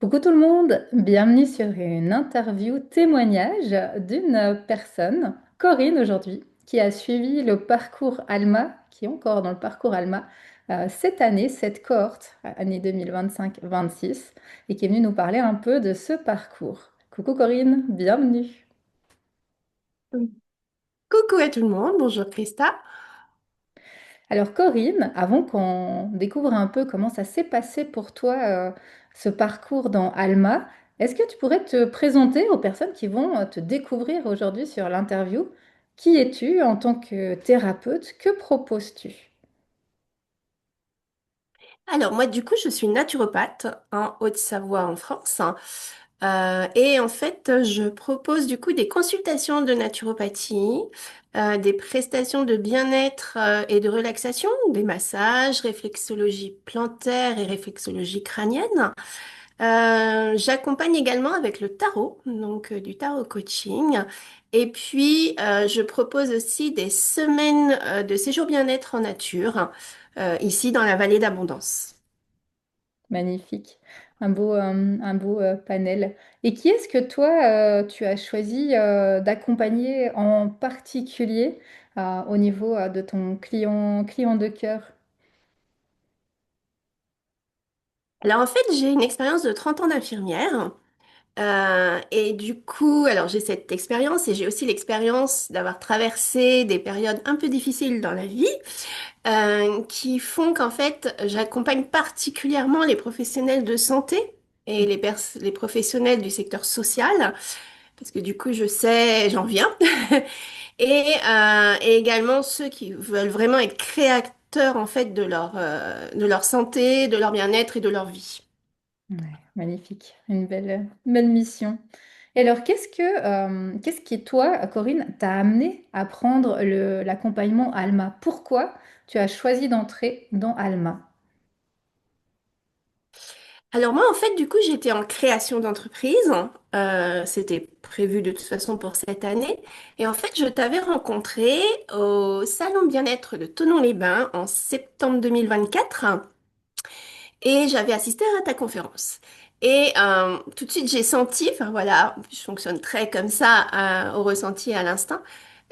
Coucou tout le monde, bienvenue sur une interview témoignage d'une personne, Corinne aujourd'hui, qui a suivi le parcours Alma, qui est encore dans le parcours Alma cette année, cette cohorte, année 2025-26, et qui est venue nous parler un peu de ce parcours. Coucou Corinne, bienvenue. Coucou à tout le monde, bonjour Krista. Alors Corinne, avant qu'on découvre un peu comment ça s'est passé pour toi, ce parcours dans Alma, est-ce que tu pourrais te présenter aux personnes qui vont te découvrir aujourd'hui sur l'interview? Qui es-tu en tant que thérapeute? Que proposes-tu? Alors moi du coup je suis naturopathe en Haute-Savoie en France. Et en fait je propose du coup des consultations de naturopathie, des prestations de bien-être et de relaxation, des massages, réflexologie plantaire et réflexologie crânienne. J'accompagne également avec le tarot, donc du tarot coaching. Et puis, je propose aussi des semaines de séjour bien-être en nature, ici dans la vallée d'Abondance. Magnifique, un beau panel. Et qui est-ce que toi, tu as choisi d'accompagner en particulier au niveau de ton client de cœur? Alors en fait, j'ai une expérience de 30 ans d'infirmière. Et du coup, alors j'ai cette expérience et j'ai aussi l'expérience d'avoir traversé des périodes un peu difficiles dans la vie, qui font qu'en fait, j'accompagne particulièrement les professionnels de santé et les professionnels du secteur social, parce que du coup, je sais, j'en viens, et également ceux qui veulent vraiment être créateurs en fait de leur santé, de leur bien-être et de leur vie. Ouais, magnifique, une belle mission. Et alors, qu'est-ce qui, toi, Corinne, t'a amené à prendre l'accompagnement Alma? Pourquoi tu as choisi d'entrer dans Alma? Alors moi, en fait, du coup, j'étais en création d'entreprise. C'était prévu de toute façon pour cette année. Et en fait, je t'avais rencontré au salon bien-être de Thonon-les-Bains en septembre 2024 et j'avais assisté à ta conférence. Et tout de suite, j'ai senti, enfin voilà, je fonctionne très comme ça, au ressenti à l'instant.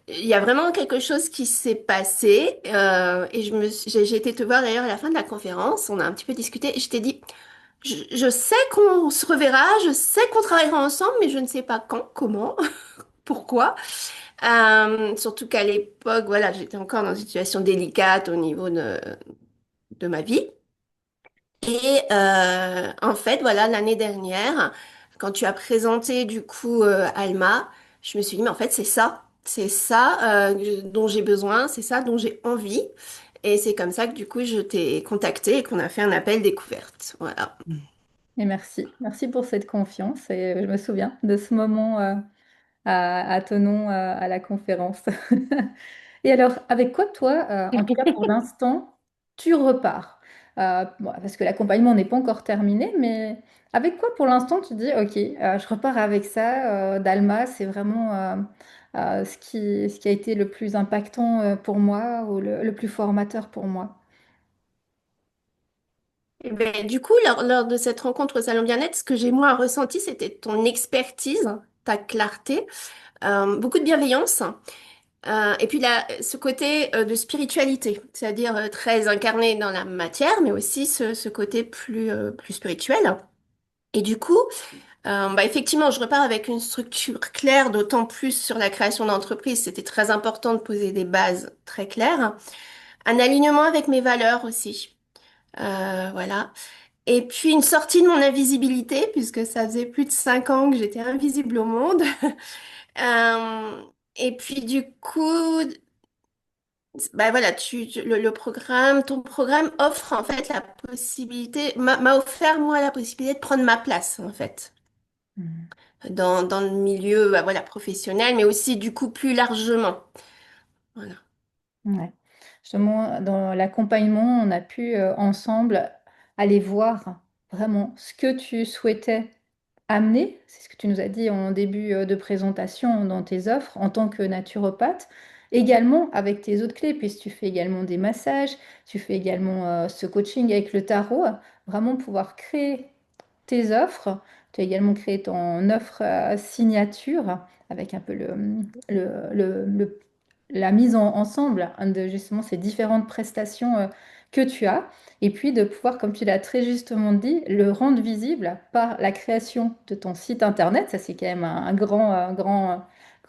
Il y a vraiment quelque chose qui s'est passé et j'ai été te voir d'ailleurs à la fin de la conférence. On a un petit peu discuté et je t'ai dit. Je sais qu'on se reverra, je sais qu'on travaillera ensemble, mais je ne sais pas quand, comment, pourquoi. Surtout qu'à l'époque, voilà, j'étais encore dans une situation délicate au niveau de ma vie. Et en fait, voilà, l'année dernière, quand tu as présenté du coup Alma, je me suis dit, mais en fait, c'est ça dont j'ai besoin, c'est ça dont j'ai envie. Et c'est comme ça que du coup, je t'ai contacté et qu'on a fait un appel découverte. Voilà. Et merci pour cette confiance. Et je me souviens de ce moment à Thonon à la conférence. Et alors, avec quoi toi, en tout cas pour l'instant, tu repars? Bon, parce que l'accompagnement n'est pas encore terminé, mais avec quoi pour l'instant tu dis, ok, je repars avec ça, d'Alma, c'est vraiment ce qui a été le plus impactant pour moi ou le plus formateur pour moi. Eh ben, du coup, lors de cette rencontre au Salon Bien-être, ce que j'ai moi ressenti, c'était ton expertise, ta clarté, beaucoup de bienveillance, et puis là, ce côté de spiritualité, c'est-à-dire très incarné dans la matière, mais aussi ce côté plus spirituel. Et du coup, bah, effectivement, je repars avec une structure claire, d'autant plus sur la création d'entreprise. C'était très important de poser des bases très claires. Un alignement avec mes valeurs aussi. Voilà. Et puis une sortie de mon invisibilité, puisque ça faisait plus de 5 ans que j'étais invisible au monde. Euh, et puis du coup, bah voilà, le programme, ton programme offre en fait la possibilité, m'a offert moi la possibilité de prendre ma place en fait, Mm. dans le milieu bah, voilà, professionnel, mais aussi du coup plus largement. Voilà. Ouais. Justement, dans l'accompagnement, on a pu ensemble aller voir vraiment ce que tu souhaitais amener. C'est ce que tu nous as dit en début de présentation dans tes offres en tant que naturopathe. Également avec tes autres clés, puisque tu fais également des massages, tu fais également ce coaching avec le tarot, vraiment pouvoir créer tes offres. Tu as également créé ton offre signature avec un peu la mise ensemble hein, de justement ces différentes prestations que tu as. Et puis de pouvoir, comme tu l'as très justement dit, le rendre visible par la création de ton site internet. Ça, c'est quand même un grand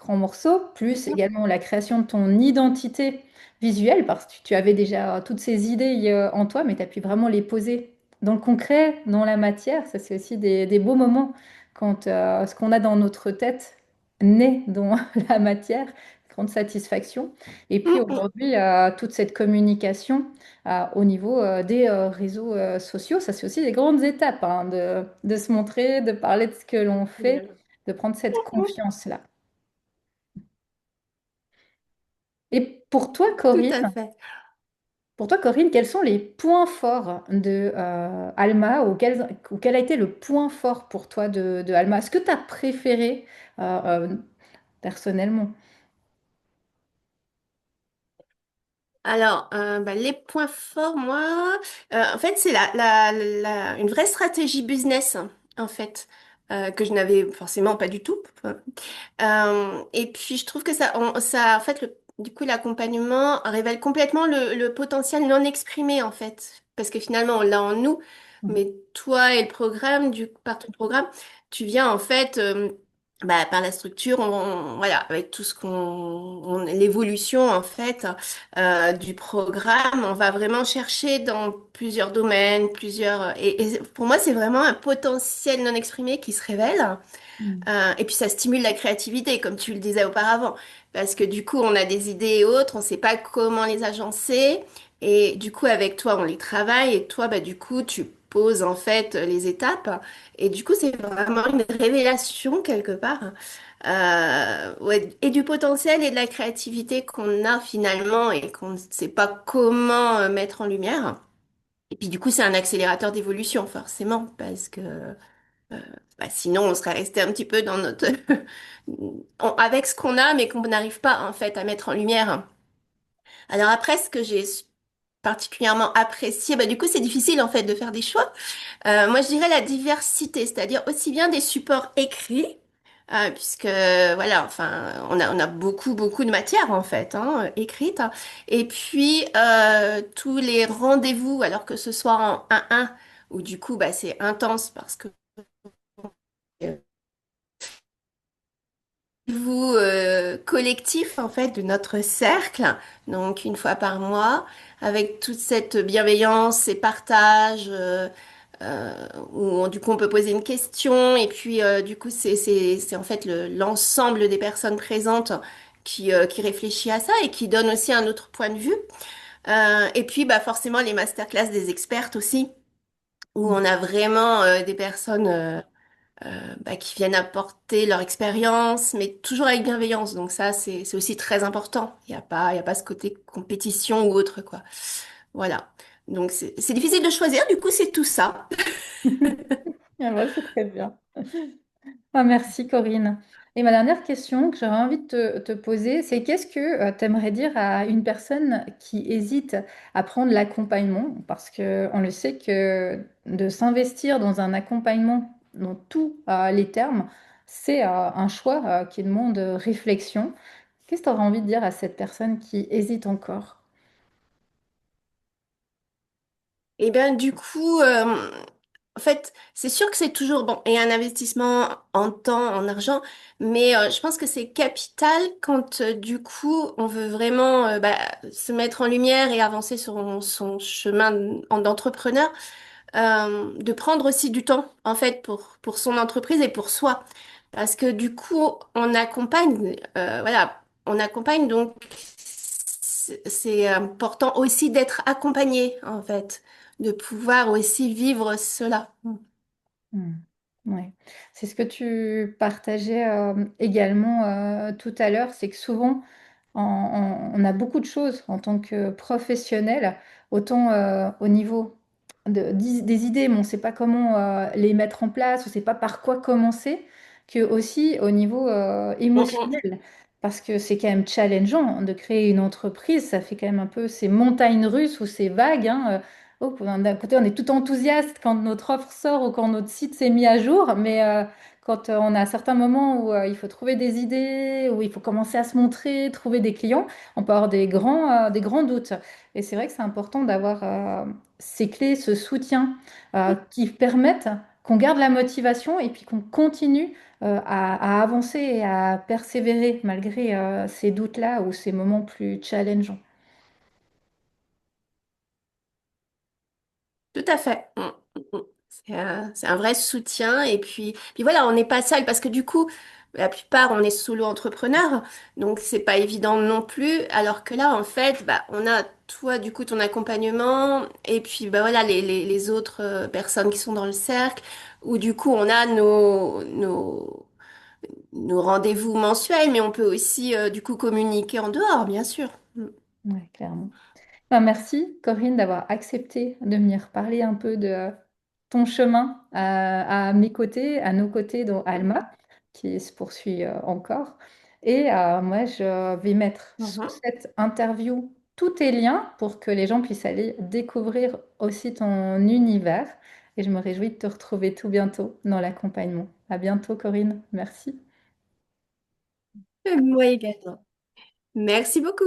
morceau. Plus également la création de ton identité visuelle, parce que tu avais déjà toutes ces idées en toi, mais tu as pu vraiment les poser dans le concret, dans la matière. Ça, c'est aussi des beaux moments quand ce qu'on a dans notre tête naît dans la matière. Grande satisfaction. Et puis Mhm. aujourd'hui, toute cette communication au niveau des réseaux sociaux, ça c'est aussi des grandes étapes hein, de se montrer, de parler de ce que l'on fait, de prendre cette confiance-là. Et Tout à fait. Pour toi, Corinne, quels sont les points forts de Alma ou quel a été le point fort pour toi de Alma? Est-ce que tu as préféré personnellement? Alors, bah, les points forts, moi, en fait, c'est une vraie stratégie business, hein, en fait, que je n'avais forcément pas du tout. Et puis, je trouve que en fait, du coup, l'accompagnement révèle complètement le potentiel non exprimé, en fait, parce que finalement, on l'a en nous, mais toi et le programme, par ton programme, tu viens, en fait, bah, par la structure, voilà, avec tout ce l'évolution, en fait du programme, on va vraiment chercher dans plusieurs domaines, et pour moi, c'est vraiment un potentiel non exprimé qui se révèle. Mm. Et puis ça stimule la créativité, comme tu le disais auparavant, parce que du coup, on a des idées et autres, on ne sait pas comment les agencer, et du coup, avec toi, on les travaille, et toi, bah, du coup, tu poses en fait les étapes, et du coup, c'est vraiment une révélation quelque part. Ouais, et du potentiel et de la créativité qu'on a finalement et qu'on ne sait pas comment mettre en lumière. Et puis du coup, c'est un accélérateur d'évolution, forcément, parce que bah, sinon, on serait resté un petit peu dans notre avec ce qu'on a, mais qu'on n'arrive pas en fait à mettre en lumière. Alors après, ce que j'ai particulièrement apprécié, bah, du coup, c'est difficile en fait de faire des choix. Moi, je dirais la diversité, c'est-à-dire aussi bien des supports écrits, puisque voilà, enfin, on a beaucoup de matière en fait, hein, écrite, hein. Et puis tous les rendez-vous, alors que ce soit en 1-1, où du coup, bah, c'est intense parce que vous collectif en fait de notre cercle, donc une fois par mois, avec toute cette bienveillance et partage, où du coup on peut poser une question et puis du coup c'est en fait l'ensemble des personnes présentes qui réfléchit à ça et qui donne aussi un autre point de vue. Et puis bah forcément les masterclass des expertes aussi, où on a vraiment des personnes bah, qui viennent apporter leur expérience, mais toujours avec bienveillance. Donc ça, c'est aussi très important. Il y a pas ce côté compétition ou autre, quoi. Voilà. Donc c'est difficile de choisir. Du coup, c'est tout ça. Ah ouais, c'est très bien. Ah, merci Corinne. Et ma dernière question que j'aurais envie de te poser, c'est qu'est-ce que tu aimerais dire à une personne qui hésite à prendre l'accompagnement? Parce qu'on le sait que de s'investir dans un accompagnement dans tous les termes, c'est un choix qui demande réflexion. Qu'est-ce que tu aurais envie de dire à cette personne qui hésite encore? Et bien, du coup, en fait, c'est sûr que c'est toujours bon, et un investissement en temps, en argent, mais je pense que c'est capital quand du coup on veut vraiment bah, se mettre en lumière et avancer sur son chemin d'entrepreneur. De prendre aussi du temps, en fait, pour son entreprise et pour soi. Parce que du coup, on accompagne, voilà, on accompagne, donc c'est important aussi d'être accompagné, en fait, de pouvoir aussi vivre cela. Hmm. Ouais. C'est ce que tu partageais également tout à l'heure, c'est que souvent on a beaucoup de choses en tant que professionnel, autant au niveau des idées, mais on ne sait pas comment les mettre en place, on ne sait pas par quoi commencer, que aussi au niveau Mm, mm. émotionnel, parce que c'est quand même challengeant hein, de créer une entreprise, ça fait quand même un peu ces montagnes russes ou ces vagues, hein, oh, d'un côté, on est tout enthousiaste quand notre offre sort ou quand notre site s'est mis à jour, mais quand on a certains moments où il faut trouver des idées, où il faut commencer à se montrer, trouver des clients, on peut avoir des grands doutes. Et c'est vrai que c'est important d'avoir ces clés, ce soutien qui permettent qu'on garde la motivation et puis qu'on continue à avancer et à persévérer malgré ces doutes-là ou ces moments plus challengeants. Tout à fait. Mm. C'est un vrai soutien. Et puis voilà, on n'est pas seul parce que du coup, la plupart, on est solo-entrepreneur. Donc, c'est pas évident non plus. Alors que là, en fait, bah, on a toi, du coup, ton accompagnement. Et puis, bah, voilà, les autres personnes qui sont dans le cercle. Où du coup, on a nos rendez-vous mensuels. Mais on peut aussi, du coup, communiquer en dehors, bien sûr. Mm. Ouais, clairement. Ben, merci Corinne d'avoir accepté de venir parler un peu de ton chemin à mes côtés, à nos côtés dans Alma, qui se poursuit encore. Et moi, je vais mettre sous Mhm. cette interview tous tes liens pour que les gens puissent aller découvrir aussi ton univers. Et je me réjouis de te retrouver tout bientôt dans l'accompagnement. À bientôt Corinne. Merci. Moi également. Merci beaucoup.